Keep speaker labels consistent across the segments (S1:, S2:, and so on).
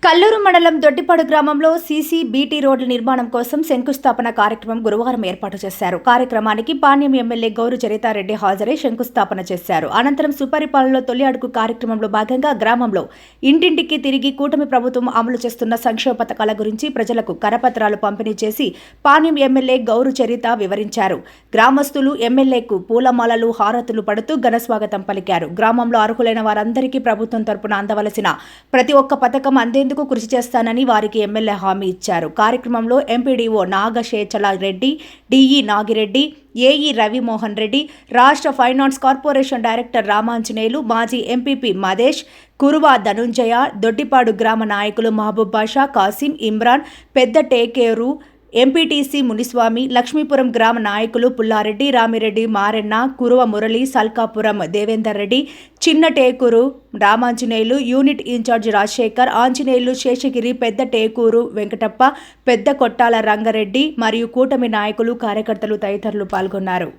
S1: కల్లూరు మండలం దొడ్డిపాడు గ్రామంలో CC BT రోడ్ల నిర్మాణం కోసం శంకుస్థాపన కార్యక్రమం గురువారం ఏర్పాటు చేశారు. కార్యక్రమానికి పాణ్యం ఎమ్మెల్యే గౌరు చరితారెడ్డి హాజరై శంకుస్థాపన చేశారు. అనంతరం సుపరిపాలనలో తొలి అడుగు కార్యక్రమంలో భాగంగా గ్రామంలో ఇంటింటికి తిరిగి కూటమి ప్రభుత్వం అమలు చేస్తున్న సంక్షేమ పథకాల గురించి ప్రజలకు కరపత్రాలు పంపిణీ చేసి పాణ్యం ఎమ్మెల్యే గౌరు చరిత వివరించారు. గ్రామస్తులు ఎమ్మెల్యేకు పూలమాలలు, హారతులు పడుతూ ఘనస్వాగతం పలికారు. గ్రామంలో అర్హులైన వారందరికీ ప్రభుత్వం తరపున అందవలసిన ప్రతి ఒక్క పథకం అందేందుకు కృషి చేస్తానని వారికి ఎమ్మెల్యే హామీ ఇచ్చారు. కార్యక్రమంలో MPDO Nagashechala Reddy, DE Nagireddy, AE Ravimohan Reddy, రాష్ట్ర ఫైనాన్స్ కార్పొరేషన్ డైరెక్టర్ రామాంజనేయులు, మాజీ ఎంపీపీ మదేశ్, కురువా ధనుంజయ, దొడ్డిపాడు గ్రామ నాయకులు మహబూబ్ బాషా, కాసిం, ఇమ్రాన్, పెద్ద టేకేరు, ఎంపీటీసీ మునిస్వామి, లక్ష్మీపురం గ్రామ నాయకులు పుల్లారెడ్డి, రామిరెడ్డి, మారెన్న, కురువ మురళి, సల్కాపురం దేవేందర్ రెడ్డి, చిన్న టేకూరు రామాంజనేయులు, యూనిట్ ఇన్ఛార్జ్ రాజశేఖర్, ఆంజనేయులు, శేషగిరి, పెద్ద టేకూరు వెంకటప్ప, పెద్ద కొట్టాల రంగారెడ్డి మరియు కూటమి నాయకులు, కార్యకర్తలు తదితరులు పాల్గొన్నారు.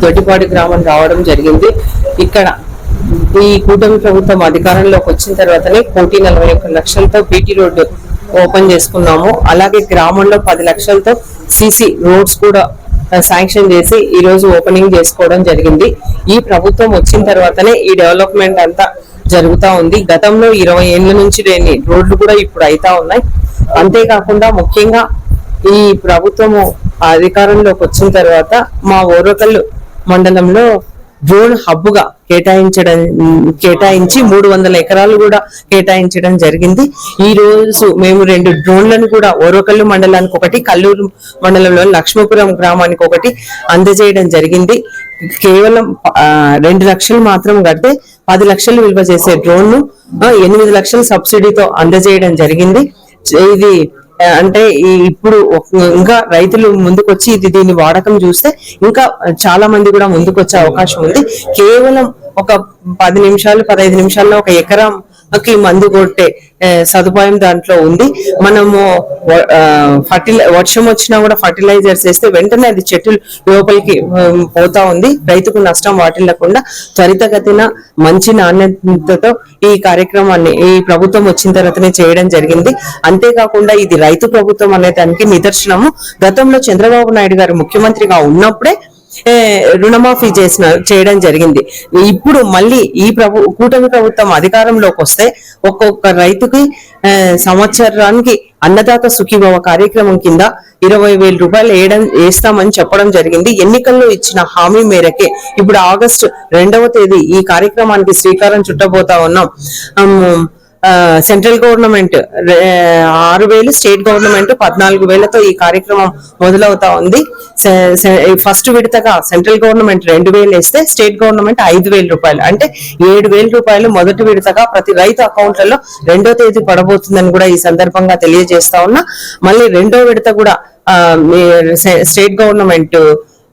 S2: దొడ్డిపాడు గ్రామం రావడం జరిగింది. ఇక్కడ ఈ కూటమి ప్రభుత్వం అధికారంలోకి వచ్చిన తర్వాతనే 1,41 లక్షలతో బీటీ రోడ్డు ఓపెన్ చేసుకున్నాము. అలాగే గ్రామంలో 10 లక్షలతో సీసీ రోడ్స్ కూడా శాంక్షన్ చేసి ఈ రోజు ఓపెనింగ్ చేసుకోవడం జరిగింది. ఈ ప్రభుత్వం వచ్చిన తర్వాతనే ఈ డెవలప్మెంట్ అంతా జరుగుతూ ఉంది. గతంలో 20 ఏళ్ల నుంచి లేని రోడ్లు కూడా ఇప్పుడు అవుతా ఉన్నాయి. అంతేకాకుండా ముఖ్యంగా ఈ ప్రభుత్వము అధికారంలోకి వచ్చిన తర్వాత మా ఓరకల్లు మండలంలో డ్రోన్ హబ్ గా కేటాయించి 300 ఎకరాలు కూడా కేటాయించడం జరిగింది. ఈ రోజు మేము 2 డ్రోన్లను కూడా ఓరకల్లు మండలానికి ఒకటి, కల్లూరు మండలంలో లక్ష్మీపురం గ్రామానికి ఒకటి అందజేయడం జరిగింది. కేవలం 2 లక్షలు మాత్రం కడితే 10 లక్షలు విలువ చేసే డ్రోన్ ను 8 లక్షల సబ్సిడీతో అందజేయడం జరిగింది. ఇది అంటే ఇప్పుడు ఇంకా రైతులు ముందుకొచ్చి దీని వాడకం చూస్తే ఇంకా చాలా మంది కూడా ముందుకు వచ్చే అవకాశం ఉంది. కేవలం ఒక 10 నిమిషాలు 15 నిమిషాల్లో ఒక ఎకరాకి మందు కొట్టే సదుపాయం దాంట్లో ఉంది. మనము వర్షం వచ్చినా కూడా ఫర్టిలైజర్స్ వేస్తే వెంటనే అది చెట్టు లోపలికి పోతా ఉంది. రైతుకు నష్టం వాటిల్లకుండా త్వరితగతిన మంచి నాణ్యతతో ఈ కార్యక్రమాన్ని ఈ ప్రభుత్వం వచ్చిన తర్వాతనే చేయడం జరిగింది. అంతేకాకుండా ఇది రైతు ప్రభుత్వం అనే దానికి నిదర్శనము. గతంలో చంద్రబాబు నాయుడు గారు ముఖ్యమంత్రిగా ఉన్నప్పుడే రుణమాఫీ చేయడం జరిగింది. ఇప్పుడు మళ్ళీ ఈ కూటమి ప్రభుత్వం అధికారంలోకి వస్తే ఒక్కొక్క రైతుకి సంవత్సరానికి అన్నదాత సుఖీభవ కార్యక్రమం కింద 20,000 రూపాయలు వేస్తామని చెప్పడం జరిగింది. ఎన్నికల్లో ఇచ్చిన హామీ మేరకే ఇప్పుడు ఆగస్టు 2వ తేదీ ఈ కార్యక్రమానికి శ్రీకారం చుట్టబోతా ఉన్నాం. సెంట్రల్ గవర్నమెంట్ 6,000, స్టేట్ గవర్నమెంట్ 14,000తో ఈ కార్యక్రమం మొదలవుతా ఉంది. ఫస్ట్ విడతగా సెంట్రల్ గవర్నమెంట్ 2,000 వేస్తే స్టేట్ గవర్నమెంట్ 5,000 రూపాయలు, అంటే 7,000 రూపాయలు మొదటి విడతగా ప్రతి రైతు అకౌంట్లలో 2వ తేదీ పడబోతుందని కూడా ఈ సందర్భంగా తెలియజేస్తా ఉన్నా. మళ్ళీ 2వ విడత కూడా స్టేట్ గవర్నమెంట్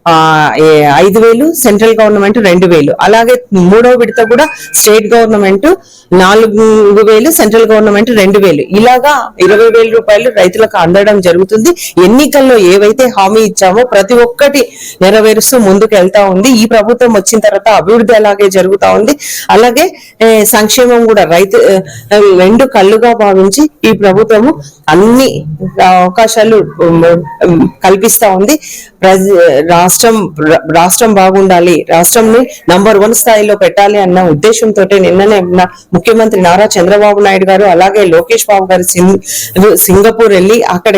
S2: 5,000, సెంట్రల్ గవర్నమెంట్ 2,000, అలాగే 3వ విడత కూడా స్టేట్ గవర్నమెంట్ 4,000, సెంట్రల్ గవర్నమెంట్ 2,000, ఇలాగా 20,000 రూపాయలు రైతులకు అందడం జరుగుతుంది. ఎన్నికల్లో ఏవైతే హామీ ఇచ్చామో ప్రతి ఒక్కటి నెరవేరుస్తూ ముందుకు వెళ్తా ఉంది. ఈ ప్రభుత్వం వచ్చిన తర్వాత అభివృద్ధి అలాగే జరుగుతా ఉంది. అలాగే సంక్షేమం కూడా రైతు 2 కళ్ళుగా భావించి ఈ ప్రభుత్వము అన్ని అవకాశాలు కల్పిస్తా ఉంది. రాష్ట్రం బాగుండాలి, రాష్ట్రంని నంబర్ 1 స్థాయిలో పెట్టాలి అన్న ఉద్దేశంతో నిన్ననే ముఖ్యమంత్రి నారా చంద్రబాబు నాయుడు గారు అలాగే లోకేష్ బాబు గారు సింగపూర్ వెళ్ళి అక్కడ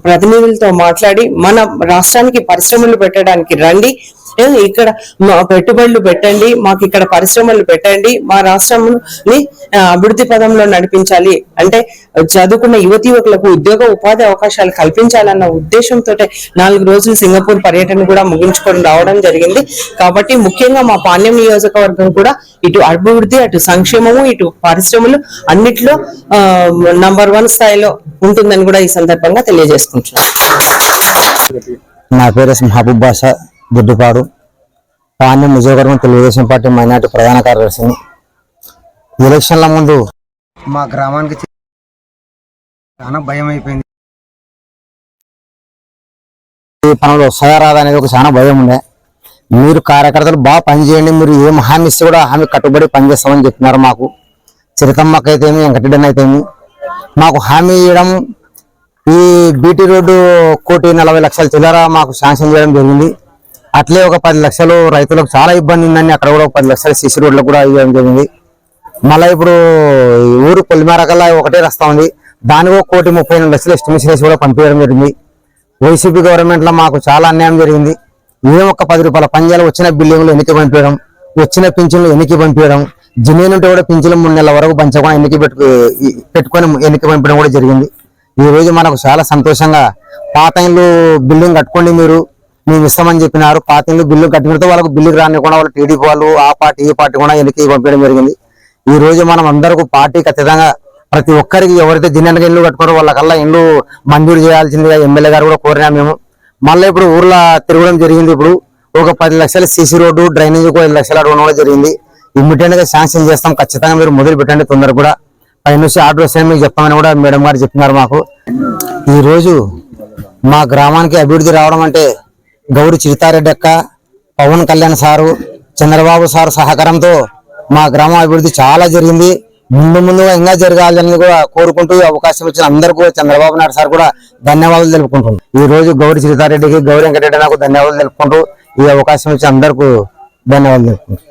S2: ప్రతినిధులతో మాట్లాడి మన రాష్ట్రానికి పరిశ్రమలు పెట్టడానికి రండి, ఇక్కడ మా పెట్టుబడులు పెట్టండి, మాకు ఇక్కడ పరిశ్రమలు పెట్టండి, మా రాష్ట్రాన్ని అభివృద్ధి పదంలో నడిపించాలి అంటే చదువుకున్న యువకులకు ఉద్యోగ ఉపాధి అవకాశాలు కల్పించాలన్న ఉద్దేశంతో 4 రోజులు సింగపూర్ పర్యటన కూడా ముగించుకొని రావడం జరిగింది. కాబట్టి ముఖ్యంగా మా పాణ్యం నియోజకవర్గం కూడా ఇటు అభివృద్ధి, అటు సంక్షేమము, ఇటు పరిశ్రమలు అన్నిట్లో నంబర్ 1 స్థాయిలో ఉంటుందని కూడా ఈ సందర్భంగా తెలియజేసుకుంటున్నాను.
S3: నా పేరు మహబూబ్ బాషా, దుడ్డుపాడు, పాణ్యం నియోజకవర్గం తెలుగుదేశం పార్టీ మైనార్టీ ప్రధాన కార్యదర్శిని. ఎలక్షన్ల ముందు మా గ్రామానికి చాలా భయం అయిపోయింది. ఈ పనులు వస్తాయా రాదా అనేది ఒక చాలా భయం ఉండే. మీరు కార్యకర్తలు బాగా పనిచేయండి, మీరు ఏం హామీ ఇస్తే కూడా హామీ కట్టుబడి పనిచేస్తామని చెప్పినారు. మాకు చిరతమ్మకైతేమి, వెంకటరెడ్డి అయితేమి మాకు హామీ ఇవ్వడం, ఈ బీటీ రోడ్డు 1,40,00,000 చిల్లర మాకు శాంక్షన్ చేయడం జరిగింది. అట్లే ఒక 10 లక్షలు రైతులకు చాలా ఇబ్బంది ఉందని అక్కడ కూడా ఒక 10 లక్షలు సిసి రోడ్లకు కూడా ఇవ్వడం జరిగింది. మళ్ళీ ఇప్పుడు ఊరు పొలిమేరకల్లా ఒకటే రస్తా ఉంది, దానికి 1,38,00,000 ఎస్టిమేషన్ వేసి కూడా పంపించడం జరిగింది. వైసీపీ గవర్నమెంట్ లో మాకు చాలా అన్యాయం జరిగింది. ఏం ఒక్క 10 రూపాయల పంజాలు వచ్చిన బిల్డింగ్లు ఎన్నిక పంపించడం, వచ్చిన పింఛన్లు ఎన్నిక పంపించడం, జమీన్ ఉంటే కూడా పింఛన్లు 3 నెలల వరకు పంచకుండా ఎన్నిక పెట్టుకొని ఎన్నిక పంపించడం కూడా జరిగింది. ఈ రోజు మనకు చాలా సంతోషంగా పాత ఇల్లు బిల్డింగ్ కట్టుకోండి మేము ఇస్తామని చెప్పినారు. పాత ఇల్లు బిల్లు కట్టుకుంటే వాళ్ళకు బిల్లు రానికుండా వాళ్ళు టీడీపీ వాళ్ళు ఆ పార్టీ ఈ పార్టీ కూడా ఎన్నిక పంపించడం జరిగింది. ఈ రోజు మనం అందరికీ పార్టీ ఖచ్చితంగా ప్రతి ఒక్కరికి ఎవరైతే దినానికి ఇల్లు కట్టుకోరో వాళ్ళకల్లా ఇల్లు మంజూరు చేయాల్సిందిగా ఎమ్మెల్యే గారు కూడా కోరినా మేము. మళ్ళీ ఇప్పుడు ఊర్లో తిరగడం జరిగింది. ఇప్పుడు ఒక 10 లక్షల సీసీ రోడ్డు, డ్రైనేజ్ 5 లక్షల అడగడం కూడా జరిగింది. ఇమ్మీడియట్ గా శాంక్షన్ చేస్తాం, ఖచ్చితంగా మీరు మొదలు పెట్టండి తొందర కూడా, పై నుంచి ఆర్డర్ వస్తాయని మీకు చెప్తామని కూడా మేడం గారు చెప్పినారు మాకు. ఈ రోజు మా గ్రామానికి అభివృద్ధి రావడం అంటే గౌరి చిరుతారెడ్డి అక్క, పవన్ కళ్యాణ్ సారు, చంద్రబాబు సారు సహకారంతో మా గ్రామం అభివృద్ధి చాలా జరిగింది. ముందుగా ఇంకా జరగాలని కూడా కోరుకుంటూ ఈ అవకాశం ఇచ్చిన అందరికీ చంద్రబాబు నాయుడు సార్ కూడా ధన్యవాదాలు తెలుపుకుంటున్నాం. ఈ రోజు గౌరి చిరుతారెడ్డికి, గౌరి వెంకటరెడ్డి నాకు ధన్యవాదాలు తెలుపుకుంటూ ఈ అవకాశం ఇచ్చిన అందరికీ ధన్యవాదాలు తెలుపుకుంటాం.